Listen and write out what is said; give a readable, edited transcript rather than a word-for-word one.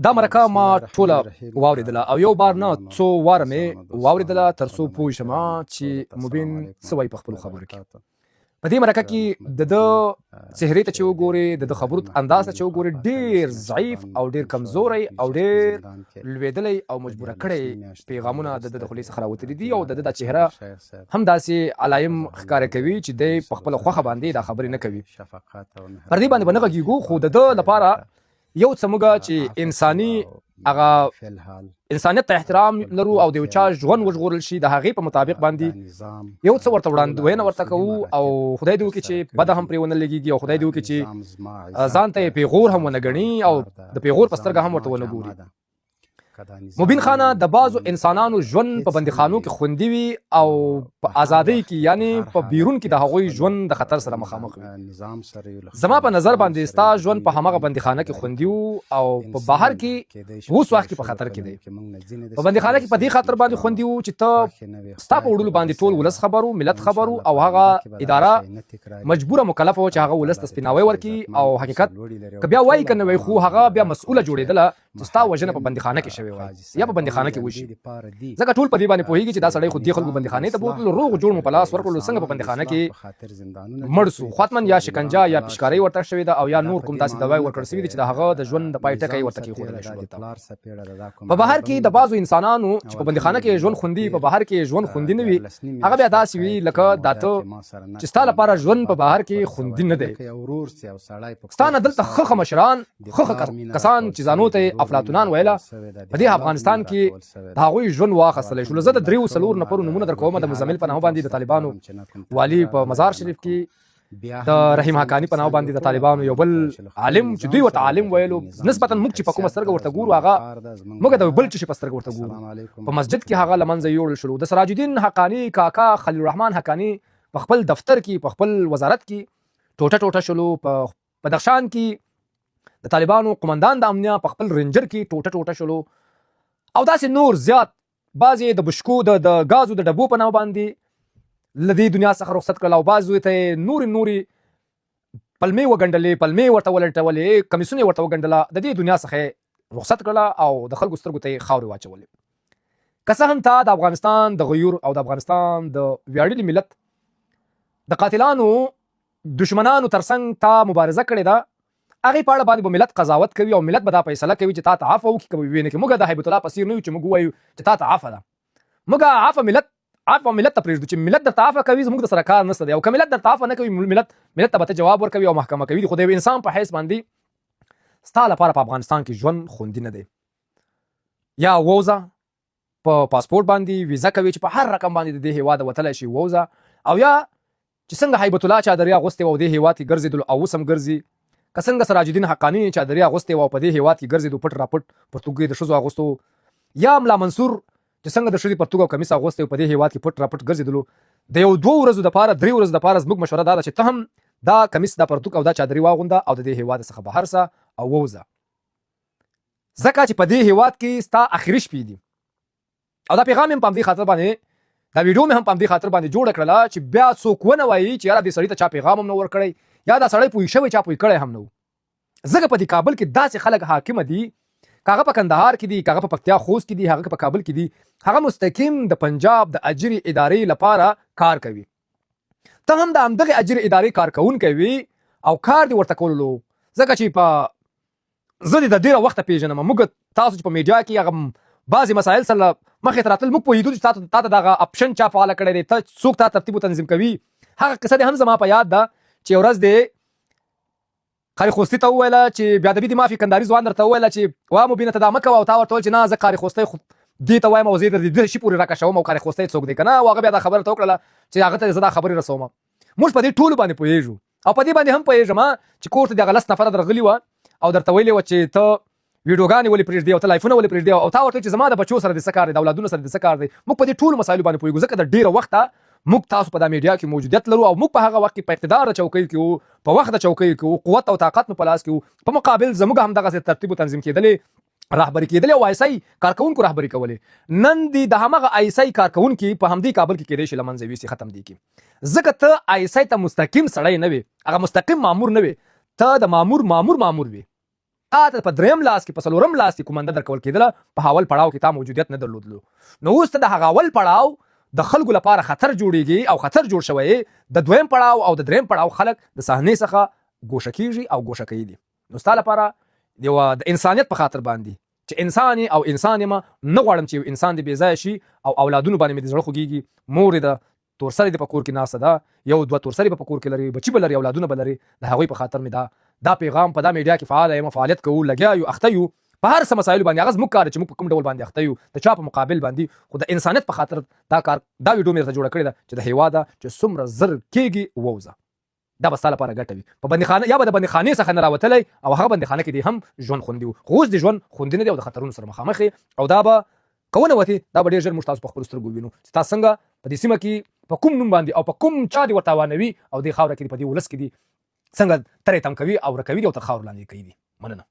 دا مرکه ما ټوله واورېدله او یو بار نه څو واره مې واورېدله تر څو پوه شم چې مبین څه وایي په خپلو خبرو کې. په دې مرکه کې د ده چهرې ته چې وګورې، د ده خبرو انداز ته چې وګورې، ډېر ضعیف او ډېر کمزوری او ډېر لوېدلی او مجبوره کړی پیغامونه د ده د خولې څخه راوتلي دي او د ده دا چهره هم داسې علایم ښکاره کوي چې دی په خپله خوښه باندې دا خبرې نه کوي. پر دې باندې به نه غږېږو، خو د ده لپاره یو څه موږ چې انساني هغه انسانیت ته احترام لرو او د یو چا ژوند وژغورل شي د هغې په مطابق باندې یو څه ورته وړاندوینه ورته کوو او خدای دې وکړي چې بده هم پرې ونه لګېږي او خدای دې وکړي چې ځان ته یې پیغور هم ونه ګڼي او د پیغور په سترګه هم ورته ونه ګوري. مبین خانه د بعضو انسانانو ژوند په بندیخانو کې خوندي وي او په ازادۍ کې یعنی په بیرون کې د هغوی ژوند د خطر سره مخامخ وي. زما په نظر باندې ستا ژوند په همغه بندیخانه کې خوندي وو او په بهر کې اوس وخت کې په خطر کې دی. په بندیخانه کې په دې خاطر باندې خوندي وو چې ته ستا په وړلو باندې ټول ولس خبرو، ملت خبرو او هغه اداره مجبوره مکلفه وه چې هغه ولس ته سپیناوی ورکړي او حقیقت که بیا وایي که نه وایي خو هغه بیا مسؤوله جوړېدله چې ستا وژنه په بندیخانه کې شوې وای یا په بندیخانه کې وشي. ځکه ټول په دې باندې پوهېږي چې دا سړی خو دې خلکو بندیخانې ته بوتلو، روغ جوړ مو په لاس ورکړلو، څنګه په بندیخانه کې مړ سو، حتماً یا شکنجه یا پشکارۍ ورته شوې ده او یا نور کوم داسې دوای ورکړل شوي دي چې د هغه د ژوند د پای ټکی ورته کېښودلی شو. په بهر کې د بعضو انسانانو چې په بندیخانه کې ژوند خوندي، په بهر کې ژوند خوندي نه وي، هغه بیا داسې وي لکه دا ته چې ستا لپاره ژوند په بهر کې خوندي نه دی. ستا نه دلته ښه مشران، ښه کسان چې ځانو ته افلاطونان ویله، په دې افغانستان کې د هغوی ژوند واخیستلی شو. زه د 3-4 نفرو نومونه در کوم. د مزمل په نامه باندې د طالبانو والي په مزار شریف کې، د رحیم حقاني په نامه باندې د طالبانو یو بل عالم چې دوی ورته عالم ویلو، نسبتا موږ چې په کومه سترګه ورته ګورو هغه موږ د بل څه په سترګه ورته ګورو. په مسجد کې هغه له منځه یوړل شلو. د سراج الدین حقاني کاکا خلیل الرحمن حقاني په خپل دفتر کې، په خپل وزارت کې ټوټه ټوټه شلو. په بدخشان کې د طالبانو قمندان د امنیه په خپل رینجر کې ټوټه ټوټه شلو او داسې نور زیات. بعضې د بشکو د غازو د ډبو په نامه باندې له دې دنیا څخه رخصت کړل او بعضو ته نورې پلمې وګنډلې، پلمې ورته ولټولې، کمیسونه یې ورته وګنډله، د دې دنیا څخه رخصت کړله او د خلکو سترګو ته یې خاورې واچولې. که څه هم تا د افغانستان د غیور او د افغانستان د ویاړلي ملت د قاتلانو دشمنانو ترڅنګ تا مبارزه کړې ده، هغې په اړه باندې به ملت قضاوت کوي او ملت به دا فیصله کوي چې تا ته عفوه وکړي که به ویې نه کړي. موږ د هیبت الله په څېر نه یو چې موږ ووایو چې تا ته عفوه ده. موږ عفوه ملت ته پرېږدو چې ملت درته عفوه کوي، زموږ درسره کار نشته دی. او که ملت درته عفوه نه کوي، ملت ته به ته جواب ورکوي او محکمه کوي. خو د یو انسان په حیث باندې ستا لپاره په افغانستان کې ژوند خوندي نه دی. یا ووځه په پاسپورټ باندې ویزه کوي چې په هر رقم باندې د دې هېواده وتلی شي ووځه، او یا چې څنګه هیبت الله چادري اغوستې وه او دې هېواد کې ګرځېدلو او اوس هم ګرځي، که څنګه سراج الدین حقاني چادري اغوستې وه او په دې هېواد کې ګرځېدو پټ راپټ پرتوګ د ښځو اغوستو، یا ملا منصور چې څنګه د ښځې پرتوګ او کمیس اغوستې و په دې هېواد کې پټ راپټ ګرځېدلو. د یو 2 ورځو دپاره 3 ورځو دپاره زموږ مشوره دا ده چې ته هم دا کمیس، دا پرتوګ او دا چادري واغونده او د دې هېواد څخه بهر سه او ووځه، ځکه چې په دې هېواد کې ستا اخري شپې دي. او دا پیغام هم په همدې خاطر باندې، دا ویډیو مې هم په همدې خاطر باندې جوړه کړله چې بیا څوک ونه وایي چې یاره دې سړي ته چا پیغام هم نه ورکړی یا دا سړی پوه شوی چا پوه کړی هم نه و. ځکه په دې کابل کې داسې خلک حاکمه دي، که هغه په کندهار کې دي، که هغه په پکتیا خوست کې دي، هغه په کابل کې دي، هغه مستقیم د پنجاب د اجري ادارې لپاره کار کوي. ته هم د همدغې اجري ادارې کارکوونکی وي او کار دې ورته کولو. ځکه چې زه دې د ډېره وخته پېژنم. موږ تاسو چې په میډیا کې هغه بعضې مسایل سره مخې ته راتلل، موږ پوهېدو چې تا ته دغه اپشن چا فعاله کړی دی، ته څوک تا ترتیب و تنظیم کوي. هغه قصه دې هم زما په یاد ده چې یو ورځ دې قاري خوستي ته وویله چې بیادبي دې معافي، کندهاري ځوان درته وویله چې وا مبینه ته دا مه کوه، او تا ورته وویل چې نه زه قاري خوستی دې ته وایم او زه یې دې شي پورې راکشوم او قاري خوستی څوک دی که نه. او هغه بیا دا خبره ته وکړله چې هغه ته زه دا خبرې رسوم. موږ په دې ټولو باندې پوهېږو او په دې باندې هم پوهېږم چې کور ته دغه 10 نفره درغلي وه او درته ویلې وه چې ته ویډیوګانې ولې پرېږدي او ته لایفونه ولې پرېږدي او تا ورته چې زما د بچو سره دې څه کار دی، د اولادونو سره دې څه کار دی. موږ په دې ټولو مسایلو باندې پوهېږو ځکه د ډېره وخته موږ تاسو په دا میډیا کې موجودیت لرو او موږ په هغه وخت کې په اقتدار د چوکۍ کې وو، په وخت د چوکۍ کې وو، قوت او طاقت مو په لاس کې وو. په مقابل زموږ همدغسې ترتیب و تنظیم کېدلې، رهبري کېدلې او آی کارکوونکو رهبري کولې. نن دې د همغه آی کارکوونکي په همدې کابل کې کېدی شي له منځه یوسي، ختم دي کړي. ځکه ته آی ته مستقیم سړی نه وې، هغه مستقیم مامور نه وې، ته د مامور وې. تا ته په دریم لاس کې په څلورم لاس کې کومنده درکول کېدله په اول پړاو کې تا موجودیت نه درلودلو نو اوس ته د هغه اول پړاو د خلکو لپاره خطر جوړیږي او خطر جوړ شوی د دویم پړاو او د دریم پړاو خلک د صحنې څخه ګوښه کیږي او ګوښه کوي دي نو ستا لپاره د انسانیت په خاطر باندې چې انسان او انسان یم نه غواړم چې انسان دې بې ځایه شي او اولادونو باندې مې د زړه خوږېږي مور یې د تورسرې دې په کور کې ناسته ده یو دوه تورسرې به په کور کې لري بچي به لري اولادونه به لري د هغوی په خاطر مې دا پیغام په دا میډیا کې فعال یم فعالیت کوو لګیا یو اخته یو په هر څه مسایلو باندې هغه زموږ کار چې موږ په کوم ډول باندې اخته یو د چا په مقابل باندې خو د انسانیت په خاطر دا ویډیو مې درته جوړه کړې ده چې د هېواده چې څومره زر کېږي ووځه دا به ستا لپاره ګټه وي په بندیخانه یا به د بندیخانې څخه نه راوتلی او هغه بندیخانه کې دې هم ژوند خوندي وو خو اوس د ژوند خوندي نه دی او د خطرونو سره مخامخ او دا به که ونوتې دا به ډېر ژر موږ تاسو په خپلو سترګو ووینو چې تاسو څنګه په دې سیمه کې په کوم نوم باندې او په کوم چا دې ورته اوانوي او دې خاوره کې په دې ولس کې دي څنګه ترې تم کوي او رکوي دي او تر خاورو لاندې کوي دي مننه